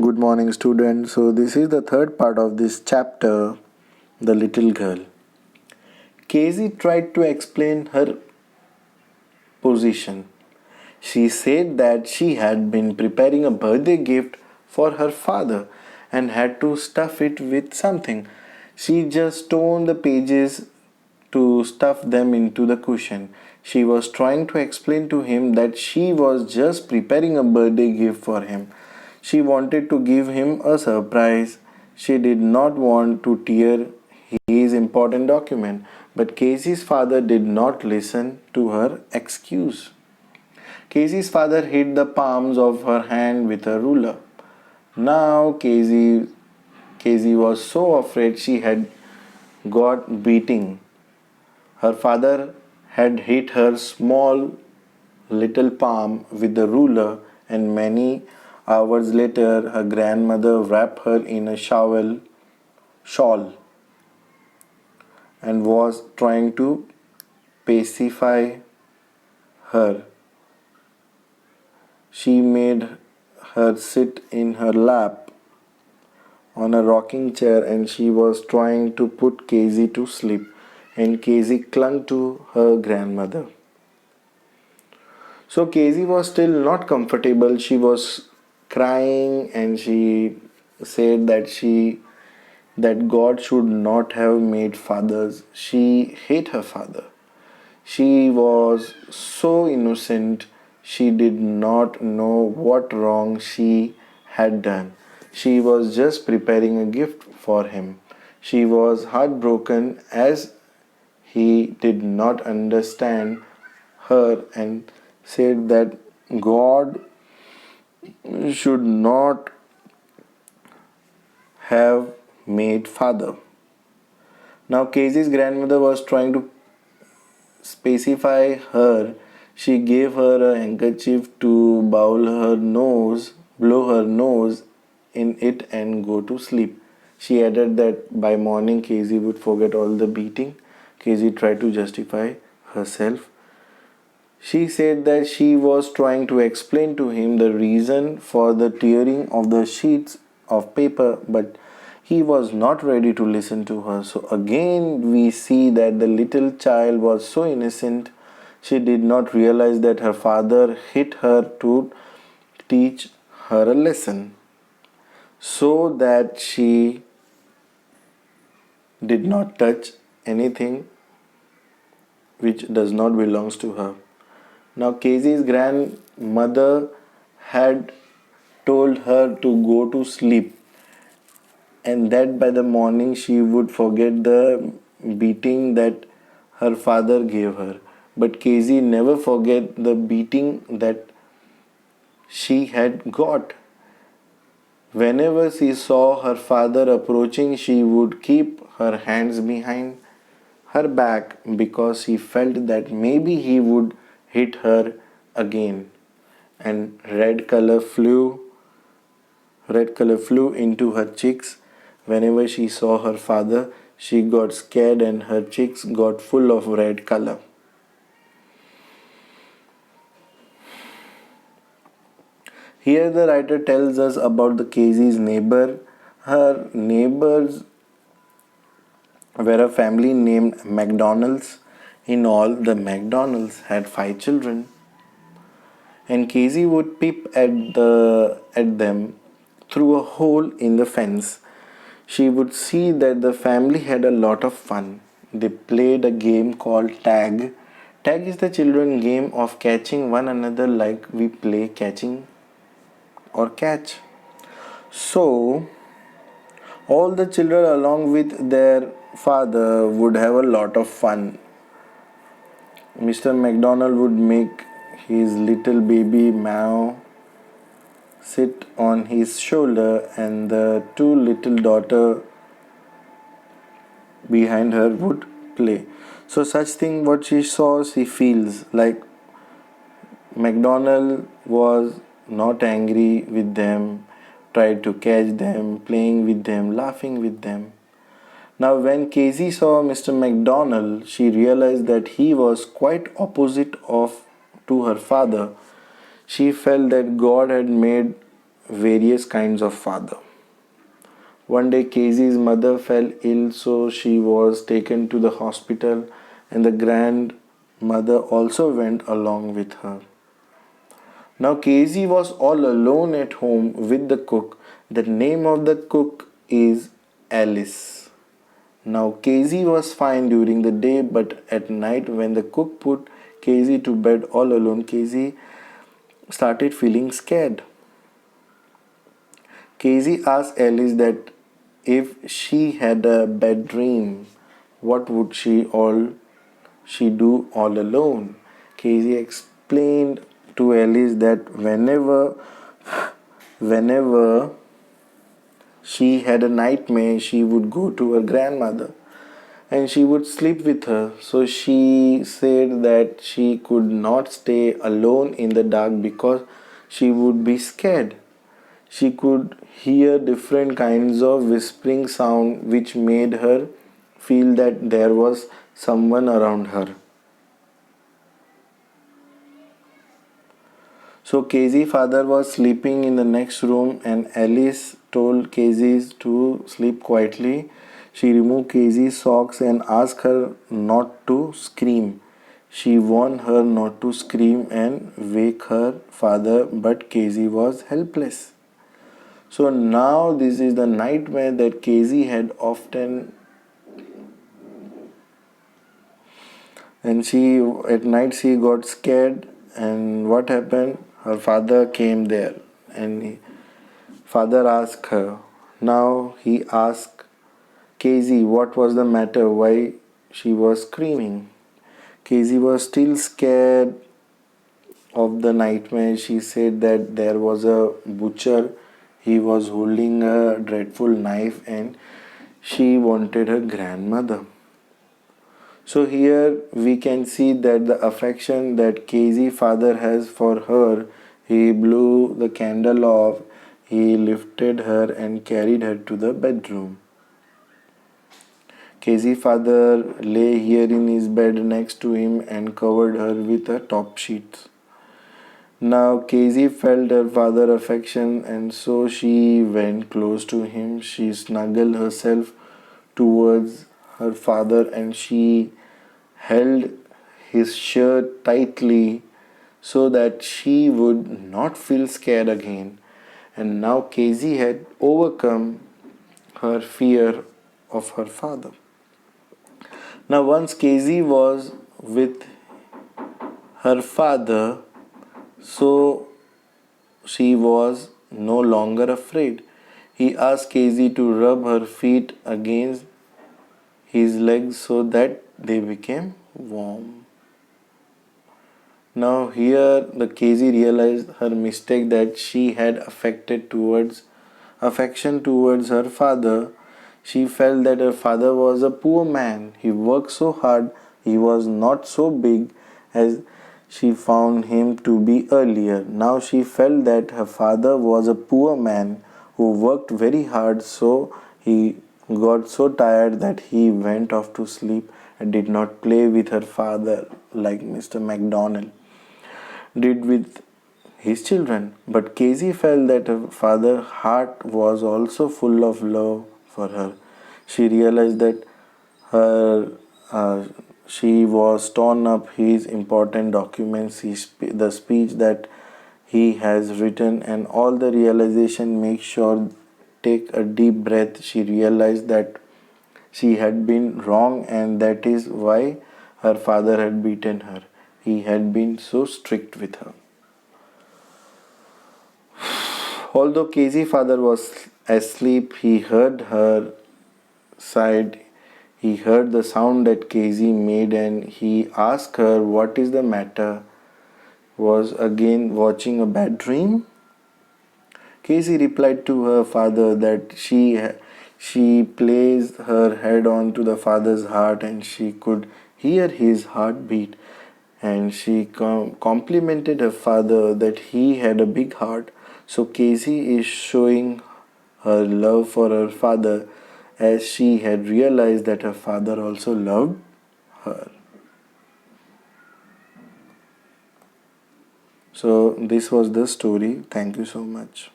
Good morning, students. So, this is the third part of this chapter, The Little Girl. Casey tried to explain her position. She said that she had been preparing a birthday gift for her father and had to stuff it with something. She just torn the pages to stuff them into the cushion. She was trying to explain to him that she was just preparing a birthday gift for him. She wanted to give him a surprise. She did not want to tear his important document, but Casey's father did not listen to her excuse. Casey's father hit the palms of her hand with a ruler. Now Casey was so afraid she had got beating. Her father had hit her small little palm with the ruler, and many hours later her grandmother wrapped her in a shawl and was trying to pacify her. She made her sit in her lap on a rocking chair and she was trying to put Casey to sleep, and Casey clung to her grandmother. So Casey was still not comfortable. She was crying and she said that God should not have made fathers. She hate her father. She was so innocent. She did not know what wrong she had done. She was just preparing a gift for him. She was heartbroken as he did not understand her and said that God should not have made father. Now Casey's grandmother was trying to pacify her. She gave her a handkerchief to blow her nose in it and go to sleep. She added that by morning Casey would forget all the beating. Casey tried to justify herself. She said that she was trying to explain to him the reason for the tearing of the sheets of paper, but he was not ready to listen to her. So again, we see that the little child was so innocent. She did not realize that her father hit her to teach her a lesson so that she did not touch anything which does not belongs to her. Now Casey's grandmother had told her to go to sleep and that by the morning she would forget the beating that her father gave her. But Casey never forget the beating that she had got. Whenever she saw her father approaching, she would keep her hands behind her back because she felt that maybe he would hit her again. And red color flew into her cheeks. Whenever she saw her father, she got scared and her cheeks got full of red color. Here the writer tells us about the Casey's neighbor. Her neighbors were a family named McDonald's. In all, the McDonald's had 5 children, and Casey would peep at them through a hole in the fence. She would see that the family had a lot of fun. They played a game called tag. Tag is the children game of catching one another like we play catching or catch. So all the children along with their father would have a lot of fun. Mr. McDonald would make his little baby Mao sit on his shoulder and the two little daughter behind her would play. So such thing what she saw she feels like McDonald was not angry with them, tried to catch them, playing with them, laughing with them. Now when Casey saw Mr. McDonald, she realized that he was quite opposite of to her father. She felt that God had made various kinds of father. One day, Casey's mother fell ill, so she was taken to the hospital, and the grandmother also went along with her. Now, Casey was all alone at home with the cook. The name of the cook is Alice. Now, Casey was fine during the day, but at night, when the cook put Casey to bed all alone, Casey started feeling scared. Casey asked Alice that if she had a bad dream, what would she do all alone? Casey explained to Alice that whenever she had a nightmare, she would go to her grandmother and she would sleep with her. So she said that she could not stay alone in the dark because she would be scared. She could hear different kinds of whispering sound which made her feel that there was someone around her. So Casey's father was sleeping in the next room and Alice told Casey to sleep quietly. She removed Casey's socks and asked her not to scream. She warned her not to scream and wake her father, but Casey was helpless. So now this is the nightmare that Casey had often, and she at night she got scared. And what happened? Her father came there and father asked her. Now he asked Casey what was the matter, why she was screaming. Casey was still scared of the nightmare. She said that there was a butcher. He was holding a dreadful knife and she wanted her grandmother. So here we can see that the affection that Casey's father has for her, he blew the candle off, he lifted her and carried her to the bedroom. Casey's father lay here in his bed next to him and covered her with a top sheet. Now Casey felt her father's affection and so she went close to him. She snuggled herself towards her father and she held his shirt tightly so that she would not feel scared again. And now Casey had overcome her fear of her father. Now, once Casey was with her father, so she was no longer afraid. He asked Casey to rub her feet against his legs so that they became warm. Now here the Casey realized her mistake that she had affection towards her father. She felt that her father was a poor man. He worked so hard. He was not so big as she found him to be earlier. Now she felt that her father was a poor man who worked very hard, so he got so tired that he went off to sleep and did not play with her father like Mr. McDonald did with his children. But Casey felt that her father's heart was also full of love for her. She realized that her she was torn up his important documents, the speech that he has written, and all the realization make sure take a deep breath. She realized that she had been wrong and that is why her father had beaten her. He had been so strict with her. Although Casey's father was asleep, he heard her sighed. He heard the sound that Casey made and he asked her what is the matter. Was again watching a bad dream? Casey replied to her father that she placed her head onto the father's heart and she could hear his heartbeat. And she complimented her father that he had a big heart. So Casey is showing her love for her father as she had realized that her father also loved her. So this was the story. Thank you so much.